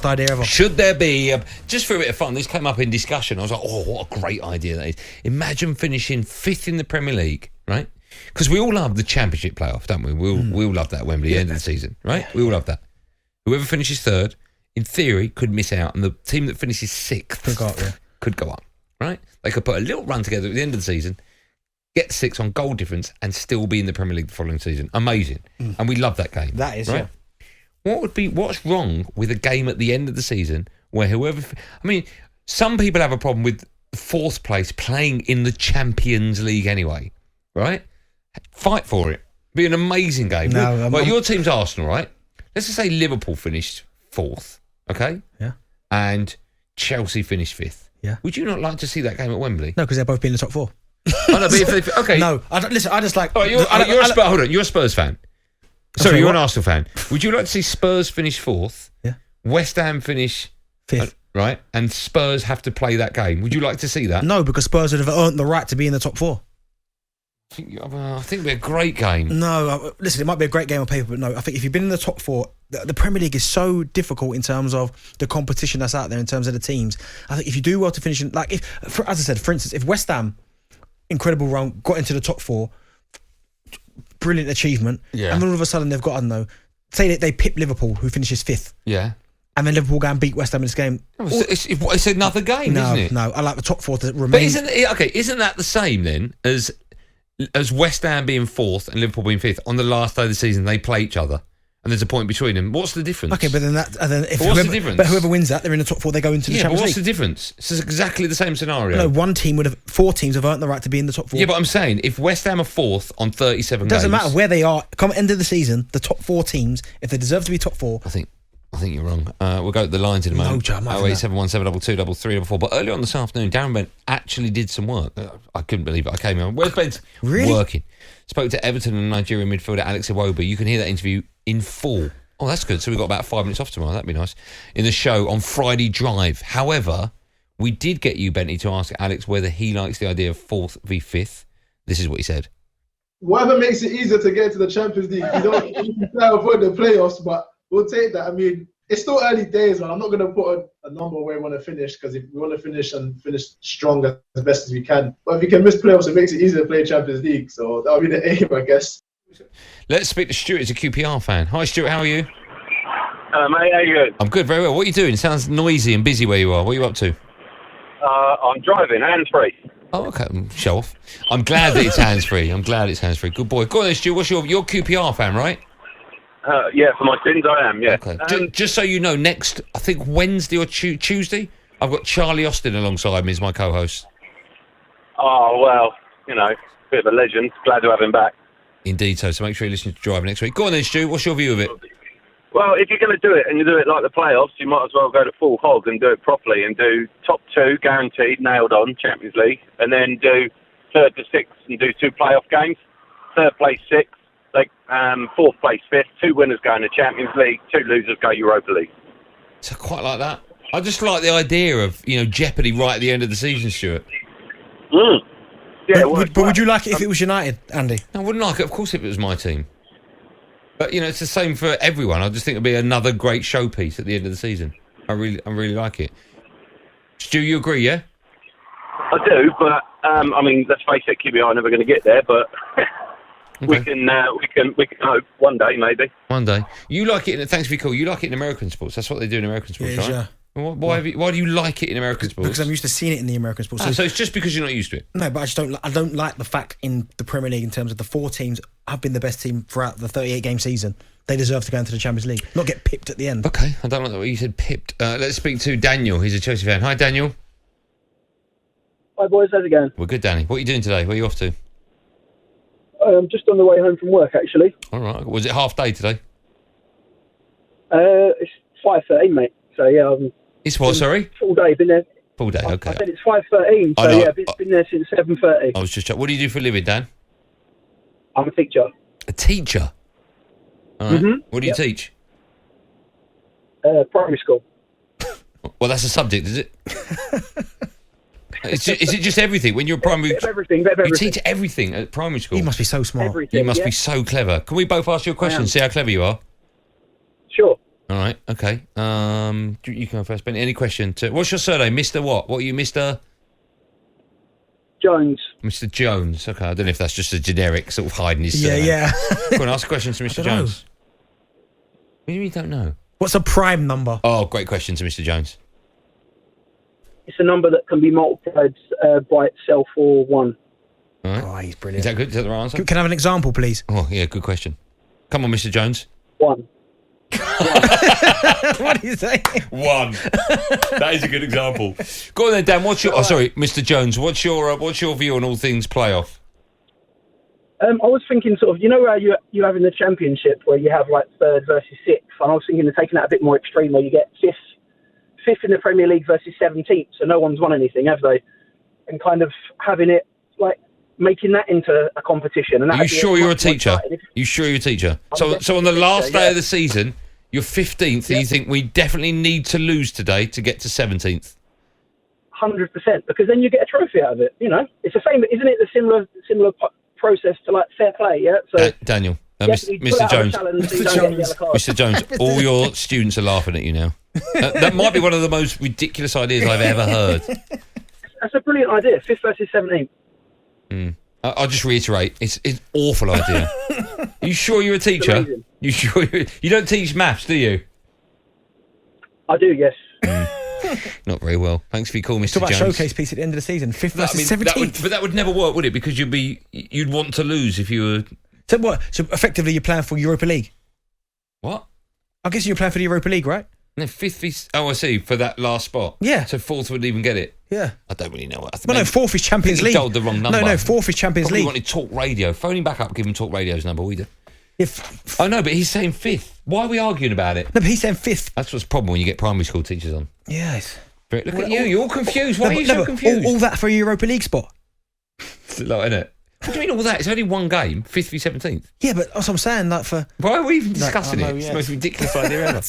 idea ever. Should there be, just for a bit of fun, this came up in discussion. I was like, oh, what a great idea that is. Imagine finishing 5th in the Premier League, right? Because we all love the Championship playoff, don't we? We all love that at Wembley, end of the season, right? We all love that. Whoever finishes 3rd, in theory, could miss out, and the team that finishes 6th could go up, right? They could put a little run together at the end of the season, get 6 on goal difference, and still be in the Premier League the following season. Amazing. And we love that game. That is, right? What's wrong with a game at the end of the season where some people have a problem with 4th place playing in the Champions League anyway, right? Fight for it. Be an amazing game. Your team's Arsenal, right? Let's just say Liverpool finished 4th, okay? Yeah. And Chelsea finished 5th. Yeah. Would you not like to see that game at Wembley? No, because they'll both be in the top 4. Oh, no, but okay. No, I just like... Oh, hold on, you're a Spurs fan. Sorry, you're an Arsenal fan. Would you like to see Spurs finish 4th? Yeah. West Ham finish 5th. Right? And Spurs have to play that game. Would you like to see that? No, because Spurs would have earned the right to be in the top 4. I think it'd be a great game. No, listen, it might be a great game on paper, but no, I think if you've been in the top 4, the Premier League is so difficult in terms of the competition that's out there, in terms of the teams. I think if you do well to finish, as I said, for instance, if West Ham, incredible run, got into the top 4, brilliant achievement, and then all of a sudden they've got, I don't know, say they pip Liverpool, who finishes 5th. Yeah. And then Liverpool go and beat West Ham in this game. It's another game, isn't it? No, I like the top 4 to remain. But isn't that the same then as West Ham being 4th and Liverpool being 5th? On the last day of the season, they play each other, and there's a point between them. What's the difference? Okay, but then what's the difference? But whoever wins that, they're in the top 4. They go into the Champions League. What's the difference? It's exactly the same scenario. No, 4 teams have earned the right to be in the top 4. Yeah, but I'm saying if West Ham are 4th on 37 games, doesn't matter where they are. Come end of the season, the top 4 teams, if they deserve to be top 4. I think you're wrong. We'll go to the lines in a moment. No, Joe, I'm not 08717223344. But earlier on this afternoon, Darren Bent actually did some work. I couldn't believe it. I came in. Where's Bent? Really? Working. Spoke to Everton and Nigerian midfielder Alex Iwobi. You can hear that interview in full. Oh, that's good. So we've got about 5 minutes off tomorrow. That'd be nice. In the show on Friday Drive. However, we did get you, Benty, to ask Alex whether he likes the idea of 4th v 5th. This is what he said. Whatever makes it easier to get into the Champions League. You can try to avoid the playoffs, but we'll take that. I mean, it's still early days, man. I'm not going to put a number where we want to finish, because if we want to finish strong as best as we can. But if you can miss playoffs, it makes it easier to play Champions League. So that'll be the aim, I guess. Let's speak to Stuart. He's a QPR fan. Hi, Stuart. How are you? Hello, mate. How you doing? I'm good, very well. What are you doing? It sounds noisy and busy where you are. What are you up to? I'm driving, hands-free. Oh, okay. Show off. I'm glad that it's hands-free. Good boy. Go on then, Stuart. What's you're QPR fan, right? Yeah, for my sins, I am, yeah. Okay. Just so you know, next, I think Wednesday or Tuesday, I've got Charlie Austin alongside me as my co-host. Oh, well, bit of a legend. Glad to have him back. Indeed so make sure you listen to Drive next week. Go on then, Stu. What's your view of it? Well, if you're going to do it and you do it like the playoffs, you might as well go to full hog and do it properly and do top 2 guaranteed, nailed on, Champions League, and then do 3rd to 6th and do 2 playoff games. 3rd place 6th, 4th place 5th, 2 winners go in the Champions League, 2 losers go Europa League. So quite like that. I just like the idea of, jeopardy right at the end of the season, Stuart. Yeah, but would you like it if it was United, Andy? I wouldn't like it, of course, if it was my team. But, it's the same for everyone. I just think it'd be another great showpiece at the end of the season. I really like it. Stu, you agree, yeah? I do, but, let's face it, QBR are never going to get there, but okay. we can hope one day, maybe. One day. You like it, thanks for your call, you like it in American sports. That's what they do in American sports, right? Yeah. Why do you like it in American sports? Because I'm used to seeing it in the American sports. So it's just because you're not used to it? No, but I don't like the fact in the Premier League in terms of the 4 teams have been the best team throughout the 38-game season. They deserve to go into the Champions League, not get pipped at the end. Okay, I don't like the way you said pipped. Let's speak to Daniel. He's a Chelsea fan. Hi, Daniel. Hi, boys. How's it going? We're good, Danny. What are you doing today? Where are you off to? Just on the way home from work, actually. All right. Was it half day today? It's 5:13, mate. So, yeah, it's what, sorry? Full day, been there. Full day, okay. I said it's 5:13, so yeah, been there since 7:30. I was just checking. What do you do for a living, Dan? I'm a teacher. A teacher? All right. Mm-hmm. What do you teach? Primary school. Well, that's a subject, is it? Is it just everything? When you're a primary... everything. You teach everything at primary school? You must be so smart. Everything, you must be so clever. Can we both ask you a question and see how clever you are? Sure. All right. Okay. You can go first, Benny. Any question? What's your surname, Mr. What? What are you, Mr. Jones. Mr. Jones? Okay. I don't know if that's just a generic sort of hiding his surname. Yeah. Go on, ask a question to Mr. Jones. What do you mean you don't know? What's a prime number? Oh, great question to Mr. Jones. It's a number that can be multiplied by itself or 1. All right. Oh, he's Is brilliant. that good? Is that the right answer? Can I have an example, please? Oh, yeah, good question. Come on, Mr. Jones. 1. What do you say? 1. That is a good example. Go on then, Dan. What's your? Oh, sorry, Mr. Jones. What's your view on all things playoff? I was thinking sort of, you know, where you have in the championship where you have like 3rd versus 6th, and I was thinking of taking that a bit more extreme, where you get 5th in the Premier League versus 17th, so no one's won anything, have they? And kind of having it like making that into a competition. And Are you sure you're a teacher? You sure you're a teacher? So on the last day of the season, you're 15th, and you think we definitely need to lose today to get to 17th. 100%, because then you get a trophy out of it. You know, it's the same, isn't it? The similar process to like fair play, yeah. So Daniel, Mr. Jones, Mr. Jones, all your students are laughing at you now. That might be one of the most ridiculous ideas I've ever heard. That's a brilliant idea. 5th versus 17th. I'll just reiterate, it's an awful idea. Are you sure you're a teacher? You sure you don't teach maths, do you? I do, yes. Not very well. Thanks for your call, Mr. Talk about Jones. showcase piece at the end of the season. 5th versus 17th. But that would never work, would it? Because you'd want to lose if you were. So what? So effectively, you're playing for Europa League. What? I guess you're playing for the Europa League, right? No, 5th. Oh, I see. For that last spot. Yeah. So 4th wouldn't even get it. Yeah. I don't really know. Well, no, 4th is Champions League. You told the wrong number. No, 4th is Champions Probably League. wanted Talk Radio. Phone him back up. Give him Talk Radio's number. We do. If I know, but he's saying 5th. Why are we arguing about it? no, but he's saying 5th. That's what's the problem when you get primary school teachers on. Yes. Look at you. You're all confused. Why are you so confused? All that for a Europa League spot. It's a lot, isn't it? What do you mean all that? It's only one game. 5th v 17th. Yeah, but that's what I'm saying. Like for Why are we even discussing I know, it? It's yeah. the most ridiculous idea ever.